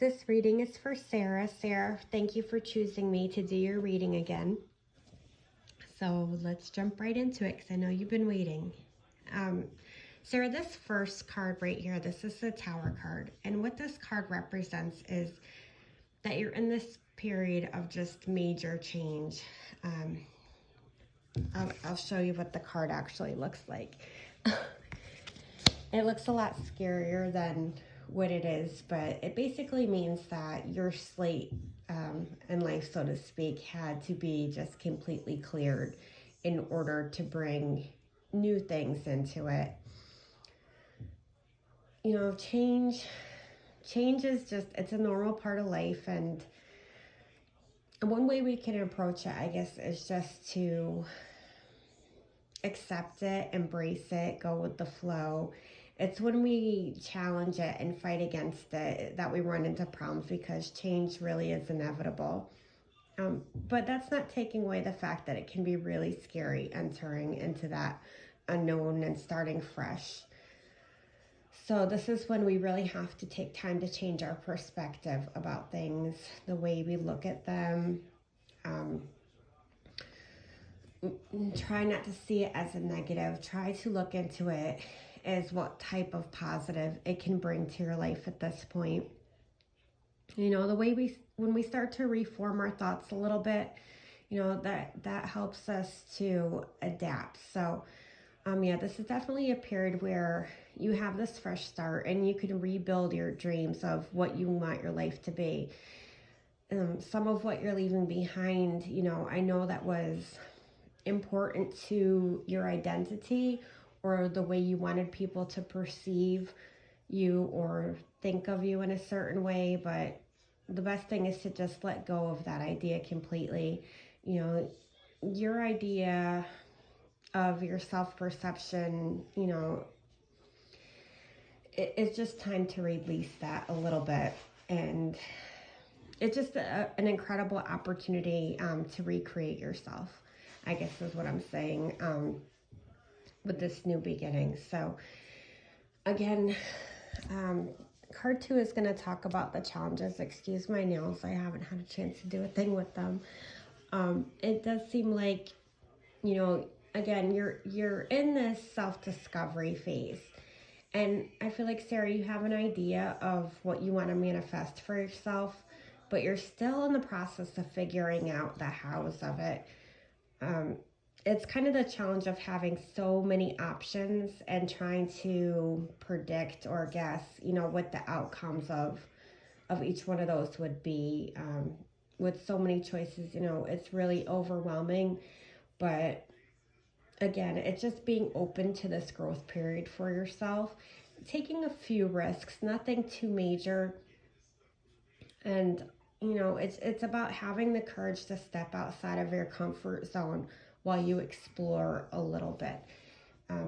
This reading is for Sarah. Sarah, thank you for choosing me to do your reading again. So let's jump right into it because I know you've been waiting. Sarah, this first card right here, this is the Tower card. And what this card represents is that you're in this period of just major change. I'll show you what the card actually looks like. It looks a lot scarier than what it is, but it basically means that your slate in life, so to speak, had to be just completely cleared in order to bring new things into it. You know, change is just, it's a normal part of life, and one way we can approach it, I guess, is just to accept it, embrace it, go with the flow. It's when we challenge it and fight against it that we run into problems, because change really is inevitable. But that's not taking away the fact that it can be really scary entering into that unknown and starting fresh. So this is when we really have to take time to change our perspective about things, the way we look at them. Try not to see it as a negative. Try to look into it as what type of positive it can bring to your life at this point. You know, the way when we start to reform our thoughts a little bit, you know, that helps us to adapt. So yeah, this is definitely a period where you have this fresh start and you can rebuild your dreams of what you want your life to be. Some of what you're leaving behind, you know, I know that was important to your identity or the way you wanted people to perceive you or think of you in a certain way, but the best thing is to just let go of that idea completely. You know, your idea of your self-perception, you know, it's just time to release that a little bit. And it's just an incredible opportunity to recreate yourself, I guess is what I'm saying, with this new beginning. So again, card 2 is going to talk about the challenges. Excuse my nails, I haven't had a chance to do a thing with them. It does seem like, you know, again, you're in this self-discovery phase. And I feel like, Sarah, you have an idea of what you want to manifest for yourself, but you're still in the process of figuring out the hows of it. It's kind of the challenge of having so many options and trying to predict or guess, you know, what the outcomes of each one of those would be. With so many choices, you know, it's really overwhelming. But again, it's just being open to this growth period for yourself, taking a few risks, nothing too major. And, you know, it's about having the courage to step outside of your comfort zone while you explore a little bit.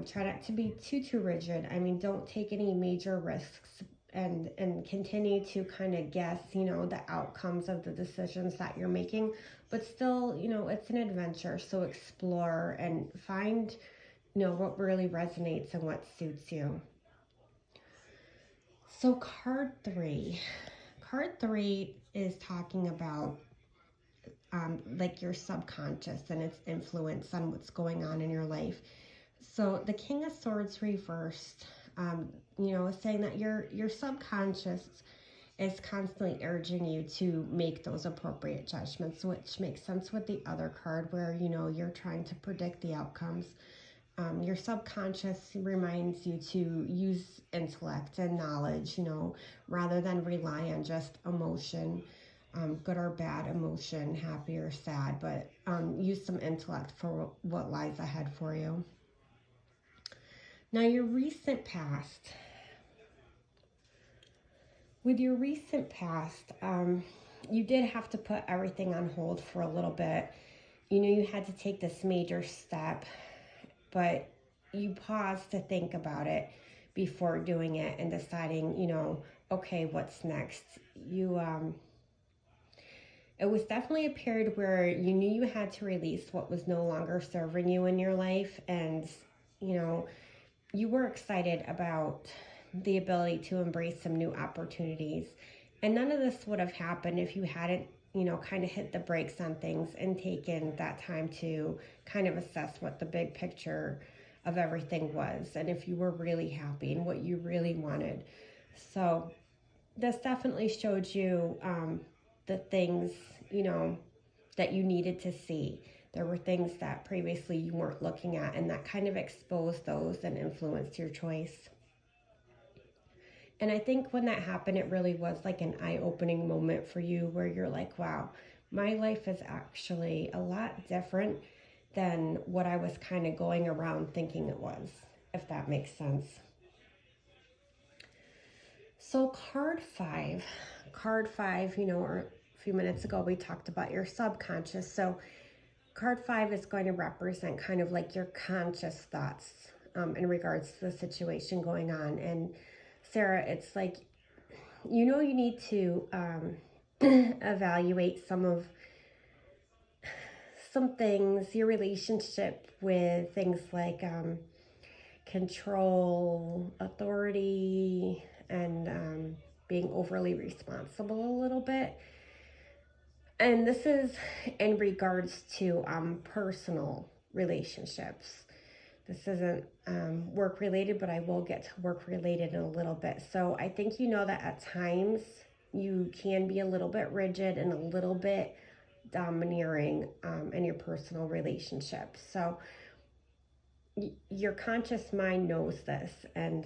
Try not to be too rigid. I mean, don't take any major risks and continue to kind of guess, you know, the outcomes of the decisions that you're making. But still, you know, it's an adventure. So explore and find, you know, what really resonates and what suits you. So card 3. Card 3 is talking about like your subconscious and its influence on what's going on in your life. So the King of Swords reversed, you know, is saying that your subconscious is constantly urging you to make those appropriate judgments, which makes sense with the other card where, you know, you're trying to predict the outcomes. Your subconscious reminds you to use intellect and knowledge, you know, rather than rely on just emotion. Good or bad emotion, happy or sad, but use some intellect for what lies ahead for you. Now, your recent past. With your recent past, you did have to put everything on hold for a little bit. You knew you had to take this major step, but you paused to think about it before doing it and deciding, you know, okay, what's next? It was definitely a period where you knew you had to release what was no longer serving you in your life. And, you know, you were excited about the ability to embrace some new opportunities. And none of this would have happened if you hadn't, kind of hit the brakes on things and taken that time to kind of assess what the big picture of everything was, and if you were really happy and what you really wanted. So this definitely showed you the things, that you needed to see. There were things that previously you weren't looking at, and that kind of exposed those and influenced your choice. And I think when that happened, it really was like an eye-opening moment for you where you're like, wow, my life is actually a lot different than what I was kind of going around thinking it was, if that makes sense. So card five, or a few minutes ago, we talked about your subconscious. So card 5 is going to represent kind of like your conscious thoughts in regards to the situation going on. And Sarah, it's like, you need to evaluate some things, your relationship with things like control, authority, and being overly responsible a little bit. And this is in regards to personal relationships. This isn't work related, but I will get to work related in a little bit. So I think that at times you can be a little bit rigid and a little bit domineering in your personal relationships. So your conscious mind knows this, and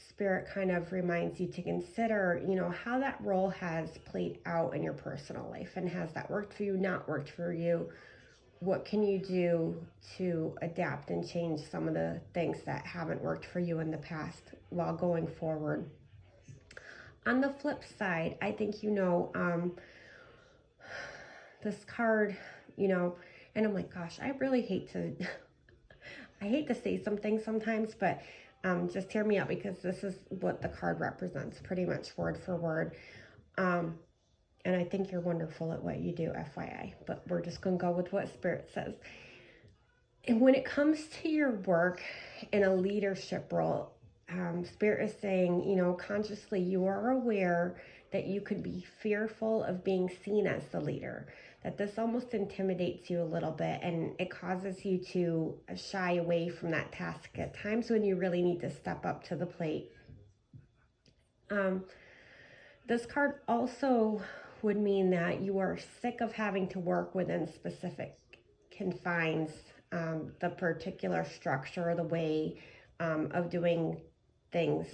spirit kind of reminds you to consider how that role has played out in your personal life, and has that worked for you, not worked for you? What can you do to adapt and change some of the things that haven't worked for you in the past while going forward? On the flip side, I think this card, and I'm like, gosh, I really hate to I hate to say something sometimes, but just hear me out, because this is what the card represents, pretty much word for word. And I think you're wonderful at what you do, FYI, but we're just going to go with what Spirit says. And when it comes to your work in a leadership role, Spirit is saying, consciously you are aware that you could be fearful of being seen as the leader, that this almost intimidates you a little bit, and it causes you to shy away from that task at times when you really need to step up to the plate. This card also would mean that you are sick of having to work within specific confines, the particular structure or the way of doing things,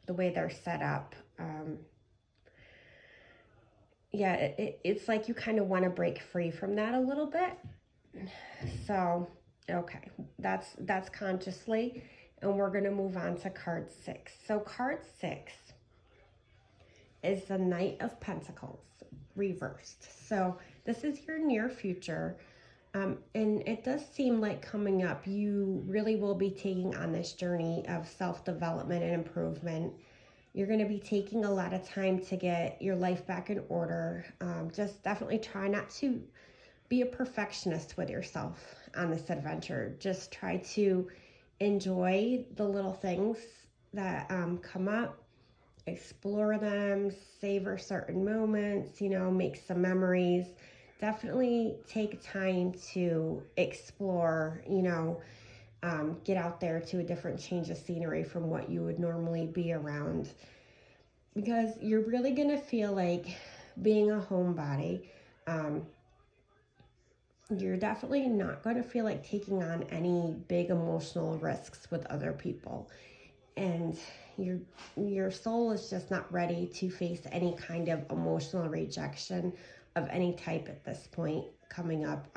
the way they're set up. It's like you kind of want to break free from that a little bit. So, okay, that's consciously, and we're going to move on to card 6. So card 6 is the Knight of Pentacles reversed. So this is your near future. And it does seem like coming up, you really will be taking on this journey of self-development and improvement. You're going to be taking a lot of time to get your life back in order. Just definitely try not to be a perfectionist with yourself on this adventure. Just try to enjoy the little things that come up. Explore them, savor certain moments, make some memories. Definitely take time to explore, get out there to a different change of scenery from what you would normally be around, because you're really going to feel like being a homebody. You're definitely not going to feel like taking on any big emotional risks with other people. And your soul is just not ready to face any kind of emotional rejection of any type at this point coming up.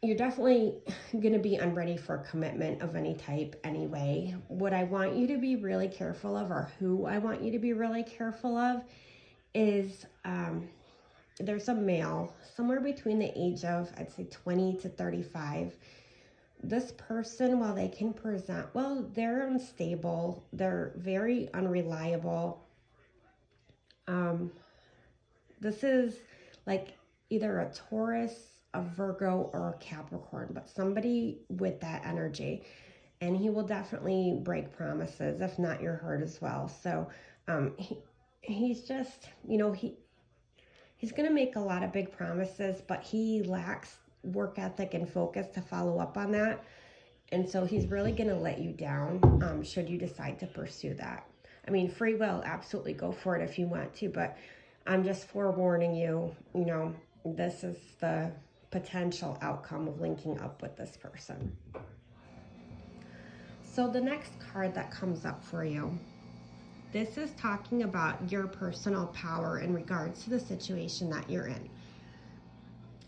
You're definitely going to be unready for commitment of any type anyway. What I want you to be really careful of, or who I want you to be really careful of, is there's a male somewhere between the age of, I'd say, 20 to 35. This person, while they can present, well, they're unstable, they're very unreliable. This is like either a Taurus, a Virgo, or a Capricorn, but somebody with that energy. and he will definitely break promises, if not your heart as well. So he's just, he's going to make a lot of big promises, but he lacks work ethic and focus to follow up on that. And so he's really going to let you down should you decide to pursue that. I mean, free will, absolutely go for it if you want to, but I'm just forewarning you, this is the potential outcome of linking up with this person. So the next card that comes up for you, this is talking about your personal power in regards to the situation that you're in.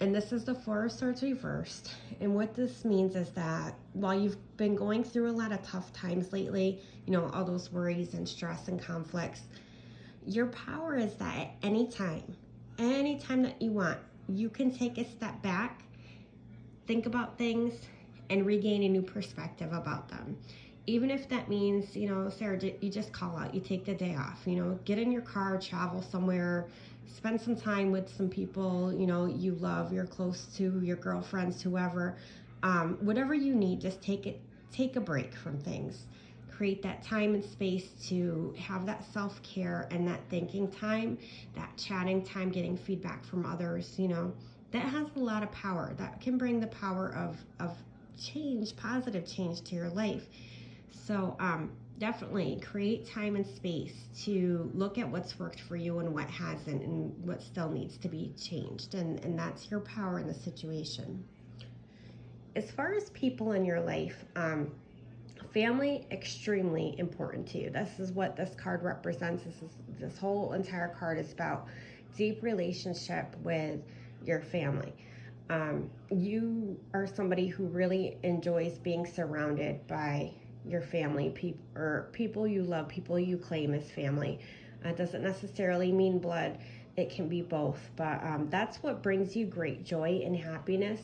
And this is the Four of Swords reversed. And what this means is that while you've been going through a lot of tough times lately, all those worries and stress and conflicts, your power is that at any time that you want, you can take a step back, think about things, and regain a new perspective about them. Even if that means, Sarah, you just call out, you take the day off, get in your car, travel somewhere, spend some time with some people, you love, you're close to, your girlfriends, whoever, whatever you need, just take a break from things. Create that time and space to have that self-care and that thinking time, that chatting time, getting feedback from others, that has a lot of power. That can bring the power of change, positive change to your life. So definitely create time and space to look at what's worked for you and what hasn't and what still needs to be changed. And that's your power in the situation. As far as people in your life, family, extremely important to you. This is what this card represents. This whole entire card is about deep relationship with your family. You are somebody who really enjoys being surrounded by your family, people you love, people you claim as family. It doesn't necessarily mean blood. It can be both, but that's what brings you great joy and happiness.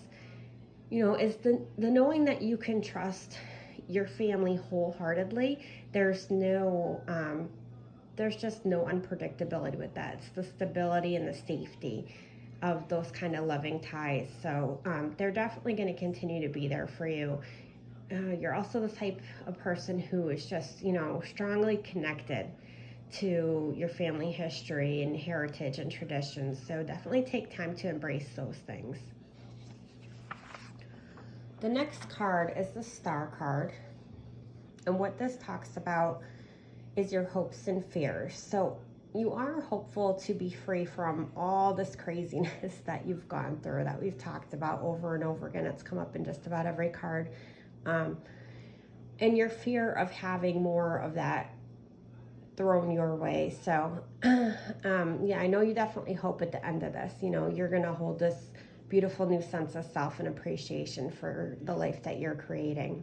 Is the knowing that you can trust your family wholeheartedly. There's just no unpredictability with that. It's the stability and the safety of those kind of loving ties. So they're definitely going to continue to be there for you. You're also the type of person who is just, strongly connected to your family history and heritage and traditions. So definitely take time to embrace those things. The next card is the Star card. And what this talks about is your hopes and fears. So you are hopeful to be free from all this craziness that you've gone through, that we've talked about over and over again. It's come up in just about every card. And your fear of having more of that thrown your way. So, I know you definitely hope at the end of this, you're going to hold this beautiful new sense of self and appreciation for the life that you're creating.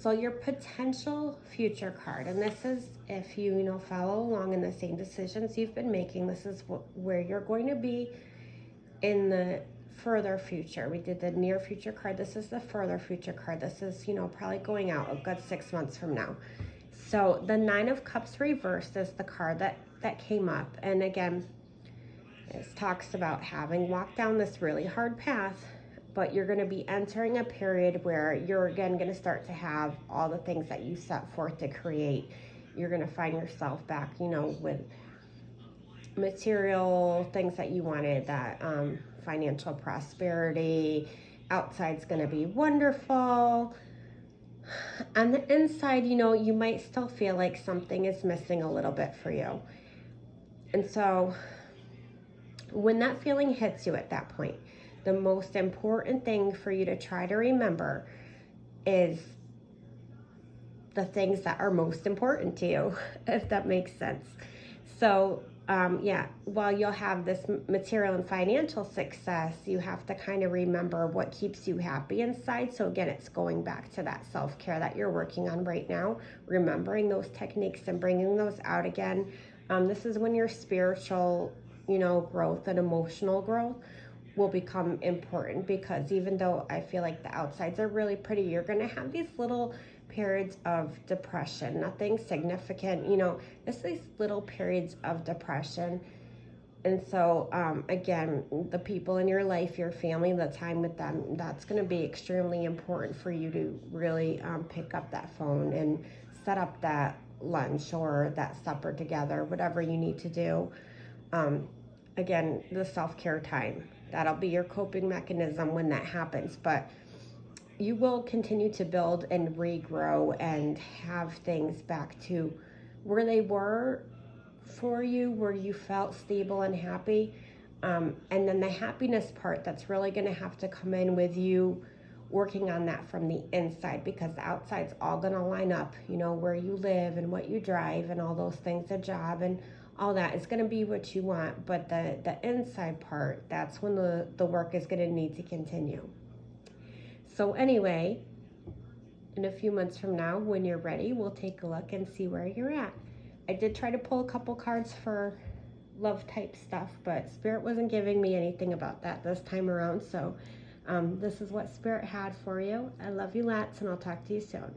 So your potential future card, and this is if you, follow along in the same decisions you've been making, this is where you're going to be in the further future. We did the near future card. This is the further future card. This is, probably going out a good 6 months from now. So the Nine of Cups reversed is the card that came up. And again, it talks about having walked down this really hard path, but you're going to be entering a period where you're again going to start to have all the things that you set forth to create. You're going to find yourself back, with material things that you wanted, that financial prosperity. Outside's going to be wonderful. On the inside, you might still feel like something is missing a little bit for you. And so when that feeling hits you at that point, the most important thing for you to try to remember is the things that are most important to you, if that makes sense. So while you'll have this material and financial success, you have to kind of remember what keeps you happy inside. So again, it's going back to that self-care that you're working on right now, remembering those techniques and bringing those out again. This is when your spiritual, growth and emotional growth will become important, because even though I feel like the outsides are really pretty, you're going to have these little periods of depression, nothing significant, just these little periods of depression. And so, again, the people in your life, your family, the time with them, that's going to be extremely important for you to really pick up that phone and set up that lunch or that supper together, whatever you need to do. Again, the self-care time, that'll be your coping mechanism when that happens. But you will continue to build and regrow and have things back to where they were for you, where you felt stable and happy. And then the happiness part, that's really going to have to come in with you working on that from the inside, because the outside's all going to line up, you know, where you live and what you drive and all those things, the job and all that is going to be what you want. But the inside part, that's when the work is going to need to continue. So anyway, in a few months from now, when you're ready, we'll take a look and see where you're at. I did try to pull a couple cards for love type stuff, but Spirit wasn't giving me anything about that this time around. So this is what Spirit had for you. I love you lots, and I'll talk to you soon.